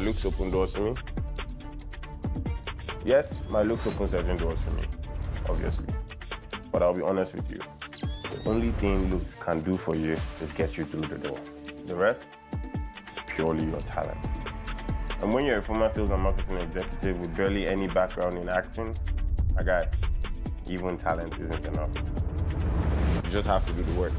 looks open doors for me. Yes, my looks open certain doors for me, obviously. But I'll be honest with you. The only thing looks can do for you is get you through the door. The rest is purely your talent. And when you're a former sales and marketing executive with barely any background in acting, my guy, even talent isn't enough. You just have to do the work.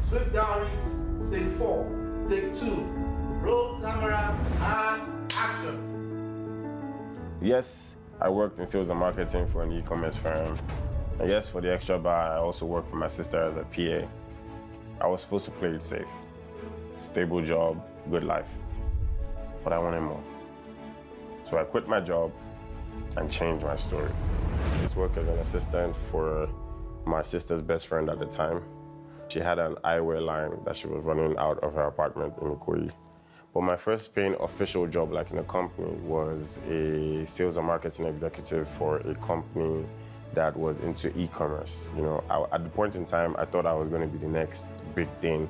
Swift Diaries, Scene 4, Take 2, roll camera, and action. Yes, I worked in sales and marketing for an e-commerce firm. And yes, for the extra bar, I also worked for my sister as a PA. I was supposed to play it safe. Stable job, good life. But I wanted more. So I quit my job and changed my story. I used to work as an assistant for my sister's best friend at the time. She had an eyewear line that she was running out of her apartment in Ikoyi. But my first paying official job, like in a company, was a sales and marketing executive for a company that was into e-commerce. You know, at the point in time, I thought I was going to be the next big thing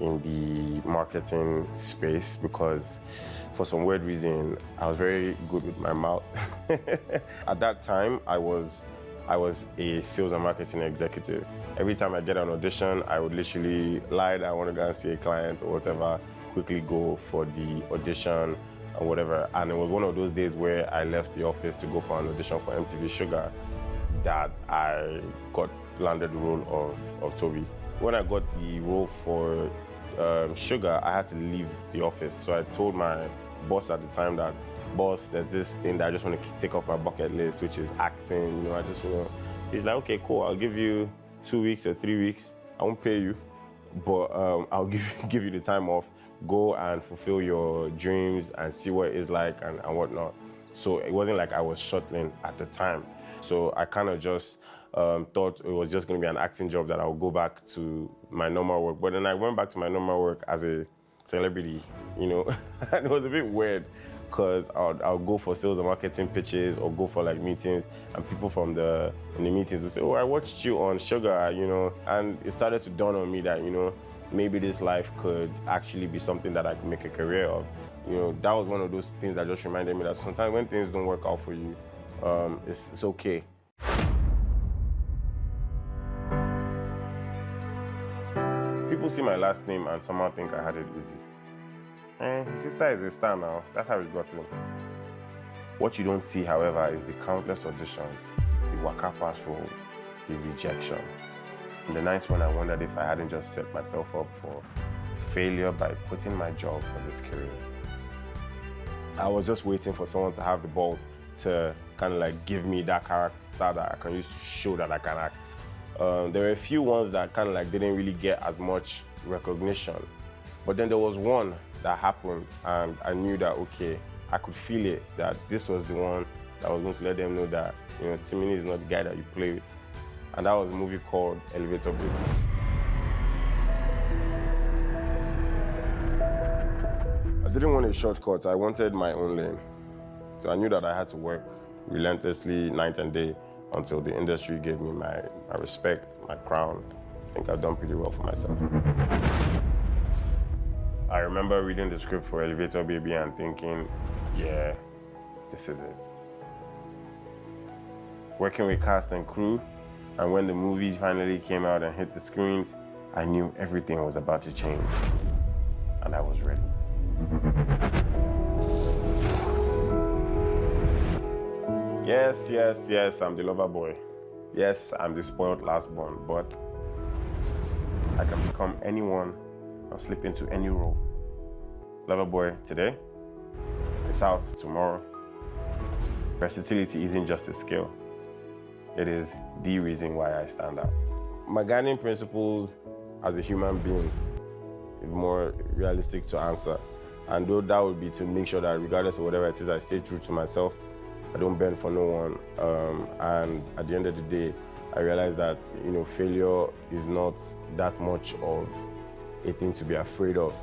in the marketing space because for some weird reason, I was very good with my mouth. At that time, I was a sales and marketing executive. Every time I get an audition, I would literally lie that I want to go and see a client or whatever, quickly go for the audition or whatever. And it was one of those days where I left the office to go for an audition for MTV Sugar that I landed the role of Toby. When I got the role for Sugar, I had to leave the office. So I told my boss at the time that, boss, there's this thing that I just want to take off my bucket list, which is acting. You know, I just want to. He's like, okay, cool. I'll give you 2 weeks or 3 weeks. I won't pay you, but I'll give you the time off. Go and fulfill your dreams and see what it is like and whatnot. So it wasn't like I was shuttling at the time. So I kind of just thought it was just going to be an acting job that I would go back to my normal work. But then I went back to my normal work as a celebrity, you know, and it was a bit weird because I'll go for sales and marketing pitches or go for like meetings and people in the meetings would say, oh, I watched you on Sugar, you know, and it started to dawn on me that, you know, maybe this life could actually be something that I could make a career of. You know, that was one of those things that just reminded me that sometimes when things don't work out for you, it's okay. People see my last name and somehow think I had it easy. His sister is a star now. That's how it got in. What you don't see, however, is the countless auditions, the waka pass roles, the rejection. In the nights when I wondered if I hadn't just set myself up for failure by quitting my job for this career. I was just waiting for someone to have the balls to kind of like give me that character that I can use to show that I can act. There were a few ones that kind of like didn't really get as much recognition. But then there was one that happened and I knew that, okay, I could feel it, that this was the one that was going to let them know that, you know, Timini is not the guy that you play with. And that was a movie called Elevator Baby. I didn't want a shortcut, I wanted my own lane. So I knew that I had to work relentlessly night and day until the industry gave me my respect, my crown. I think I've done pretty well for myself. I remember reading the script for Elevator Baby and thinking, yeah, this is it. Working with cast and crew, and when the movie finally came out and hit the screens, I knew everything was about to change. And I was ready. Yes, yes, yes, I'm the lover boy. Yes, I'm the spoiled last born, but I can become anyone and slip into any role. Lover boy today, without tomorrow. Versatility isn't just a skill. It is the reason why I stand out. My guiding principles as a human being is more realistic to answer. And though that would be to make sure that regardless of whatever it is, I stay true to myself. I don't bend for no one. And at the end of the day, I realized that, you know, failure is not that much of a thing to be afraid of.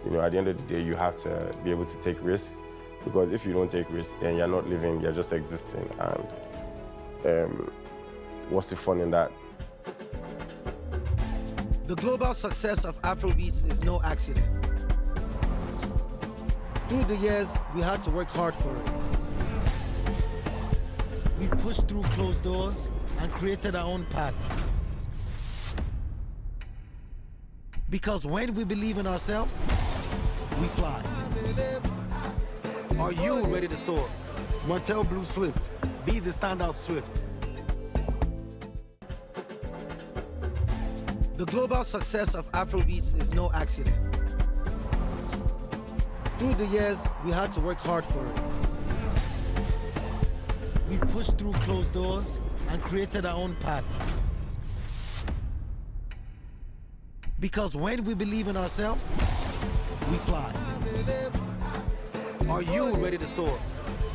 You know, at the end of the day, you have to be able to take risks, because if you don't take risks, then you're not living, you're just existing. And what's the fun in that? The global success of Afrobeats is no accident. Through the years, we had to work hard for it. We pushed through closed doors and created our own path. Because when we believe in ourselves, we fly. Are you ready to soar? Martell Blue Swift. Be the standout Swift. The global success of Afrobeats is no accident. Through the years, we had to work hard for it. We pushed through closed doors and created our own path. Because when we believe in ourselves, we fly. Are you ready to soar?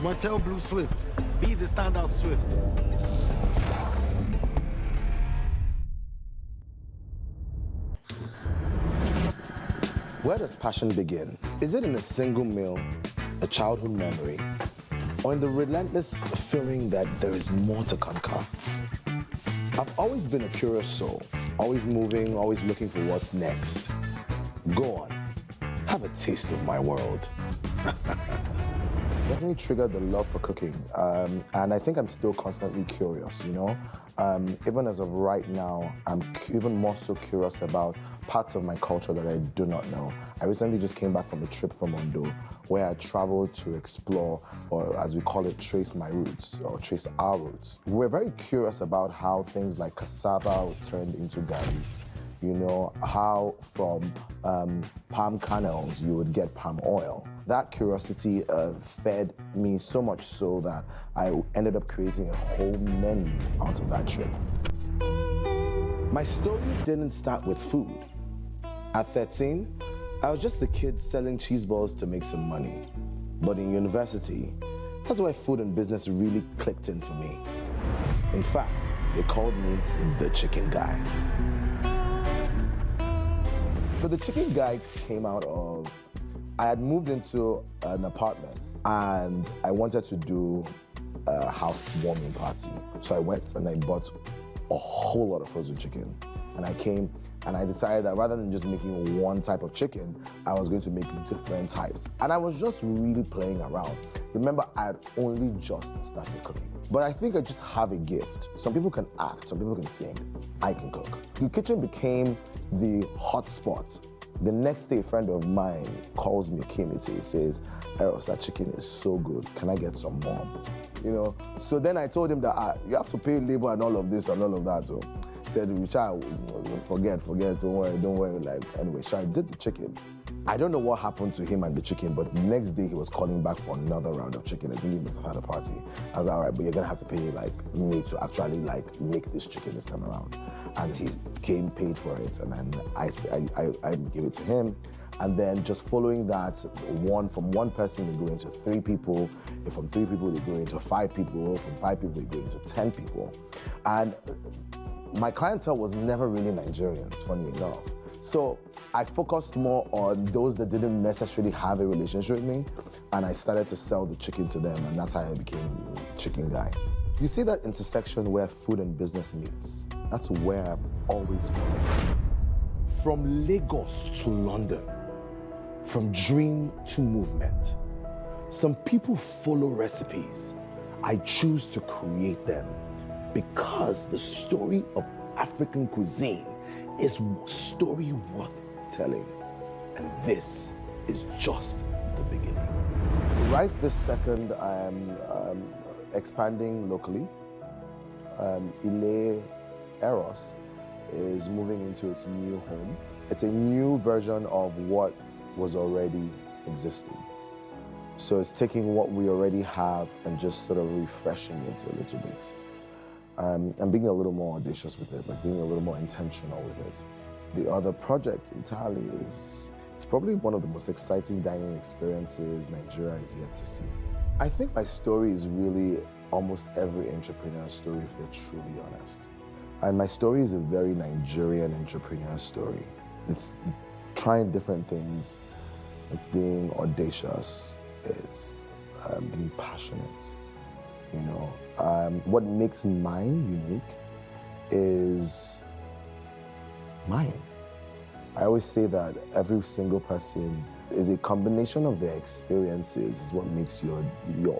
Martell Blue Swift. Be the standout Swift. Where does passion begin? Is it in a single meal, a childhood memory, or in the relentless feeling that there is more to conquer? I've always been a curious soul, always moving, always looking for what's next. Go on, have a taste of my world. Definitely triggered the love for cooking, and I think I'm still constantly curious, you know? Even as of right now, I'm even more so curious about parts of my culture that I do not know. I recently just came back from a trip from Ondo, where I traveled to explore, or as we call it, trace my roots, or trace our roots. We're very curious about how things like cassava was turned into garri. You know, how from palm kernels you would get palm oil. That curiosity fed me so much so that I ended up creating a whole menu out of that trip. My story didn't start with food. At 13, I was just a kid selling cheese balls to make some money. But in university, that's why food and business really clicked in for me. In fact, they called me the chicken guy. So the chicken guy came out of, I had moved into an apartment and I wanted to do a housewarming party. So I went and I bought a whole lot of frozen chicken. And I came and I decided that rather than just making one type of chicken, I was going to make different types. And I was just really playing around. Remember, I had only just started cooking. But I think I just have a gift. Some people can act, some people can sing. I can cook. The kitchen became the hot spot. The next day, a friend of mine calls me, Kimiti, says, Eros, that chicken is so good. Can I get some more? You know, so then I told him that you have to pay labor and all of this and all of that. So he said, Richard, forget, don't worry. Like, anyway, so I did the chicken. I don't know what happened to him and the chicken, but the next day he was calling back for another round of chicken. I think he must have had a party. I was like, all right, but you're gonna have to pay me to actually make this chicken this time around. And he came, paid for it, and then I gave it to him. And then just following that, from one person they go into 3 people, and from 3 people they go into 5 people, from 5 people they go into 10 people. And my clientele was never really Nigerians, funny enough. So I focused more on those that didn't necessarily have a relationship with me, and I started to sell the chicken to them, and that's how I became chicken guy. You see that intersection where food and business meets? That's where I've always wanted. From Lagos to London, from dream to movement. Some people follow recipes. I choose to create them because the story of African cuisine is a story worth telling. And this is just the beginning. Right this second, I am expanding locally. Eros is moving into its new home. It's a new version of what was already existing. So it's taking what we already have and just sort of refreshing it a little bit. And being a little more audacious with it, like being a little more intentional with it. The other project entirely it's probably one of the most exciting dining experiences Nigeria is yet to see. I think my story is really almost every entrepreneur's story, if they're truly honest. And my story is a very Nigerian entrepreneur story. It's trying different things. It's being audacious. It's being passionate. You know, what makes mine unique is mine. I always say that every single person is a combination of their experiences is what makes your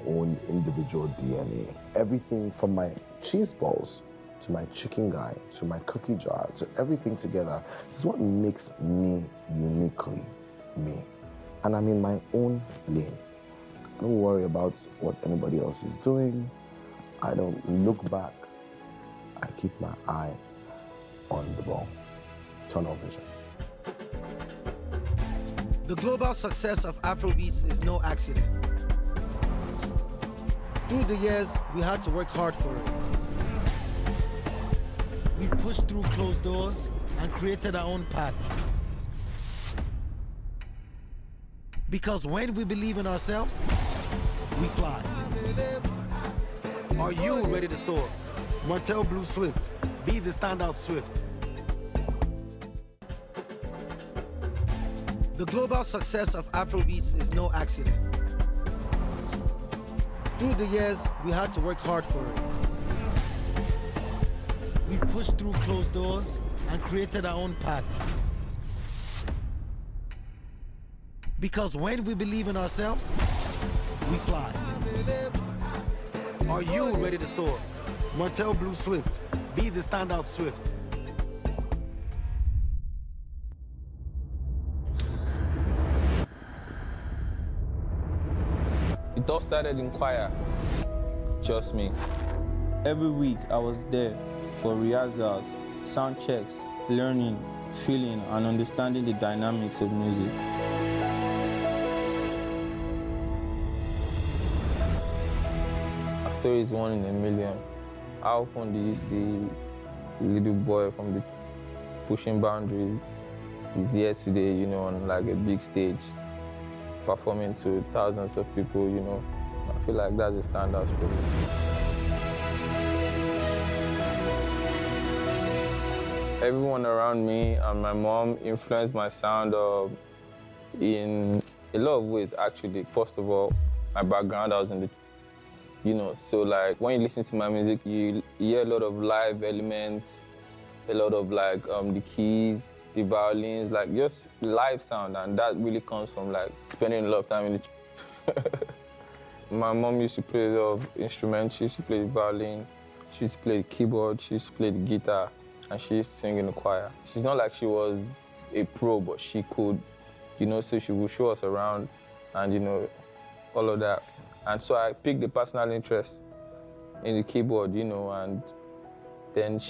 own individual DNA. Everything from my cheese balls to my chicken guy to my cookie jar to everything together is what makes me uniquely me. And I'm in my own lane. I don't worry about what anybody else is doing. I don't look back. I keep my eye on the ball. Tunnel vision. The global success of Afrobeats is no accident. Through the years, we had to work hard for it. We pushed through closed doors and created our own path. Because when we believe in ourselves, we fly. Are you ready to soar? Martell Blue Swift. Be the standout Swift. The global success of Afrobeats is no accident. Through the years, we had to work hard for it. We pushed through closed doors and created our own path. Because when we believe in ourselves, we fly. Are you ready to soar? Martell Blue Swift. Be the standout Swift. It all started in choir, just me. Every week I was there for rehearsals, sound checks, learning, feeling, and understanding the dynamics of music. My story is one in a million. How often do you see a little boy from the pushing boundaries is here today, you know, on like a big stage, performing to thousands of people, you know. I feel like that's a standout story. Everyone around me and my mom influenced my sound in a lot of ways, actually. First of all, my background, I was in the, you know, so like when you listen to my music, you hear a lot of live elements, a lot of like the keys, the violins, like just live sound, and that really comes from like spending a lot of time in the My mom used to play a lot of instruments. She used to play the violin, she used to play the keyboard, she used to play the guitar, and she used to sing in the choir. She's not like she was a pro, but she could, you know, so she would show us around and, you know, all of that. And so I picked the personal interest in the keyboard, you know, and then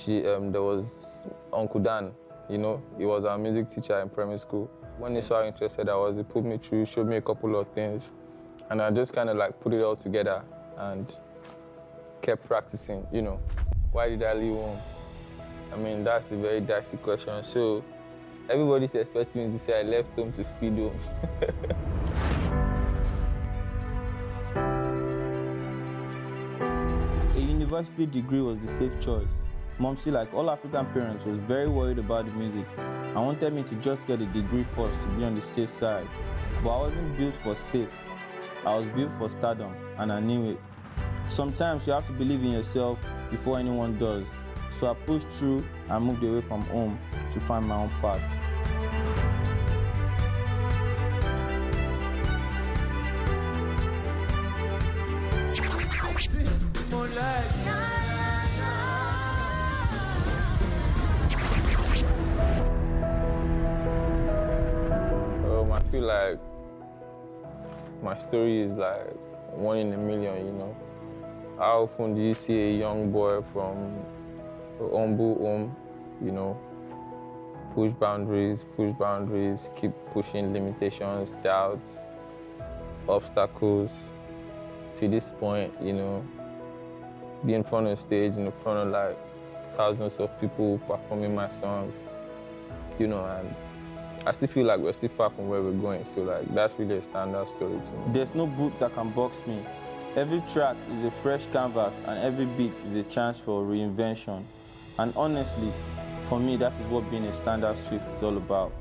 there was Uncle Dan. You know, he was our music teacher in primary school. When he saw how interested I was, he put me through, showed me a couple of things, and I just kind of like put it all together and kept practicing, you know. Why did I leave home? I mean, that's a very dicey question. So everybody's expecting me to say I left home to feed home. A university degree was the safe choice. Momsy, like all African parents, was very worried about the music and wanted me to just get a degree first to be on the safe side. But I wasn't built for safe. I was built for stardom, and I knew it. Sometimes you have to believe in yourself before anyone does. So I pushed through and moved away from home to find my own path. I feel like my story is like one in a million, you know. How often do you see a young boy from a humble home, you know, push boundaries, keep pushing limitations, doubts, obstacles, to this point, you know, be in front of the stage, in front of like thousands of people performing my songs, you know, and I still feel like we're still far from where we're going, so like that's really a standout story to me. There's no book that can box me. Every track is a fresh canvas and every beat is a chance for reinvention. And honestly, for me, that is what being a standout Swift is all about.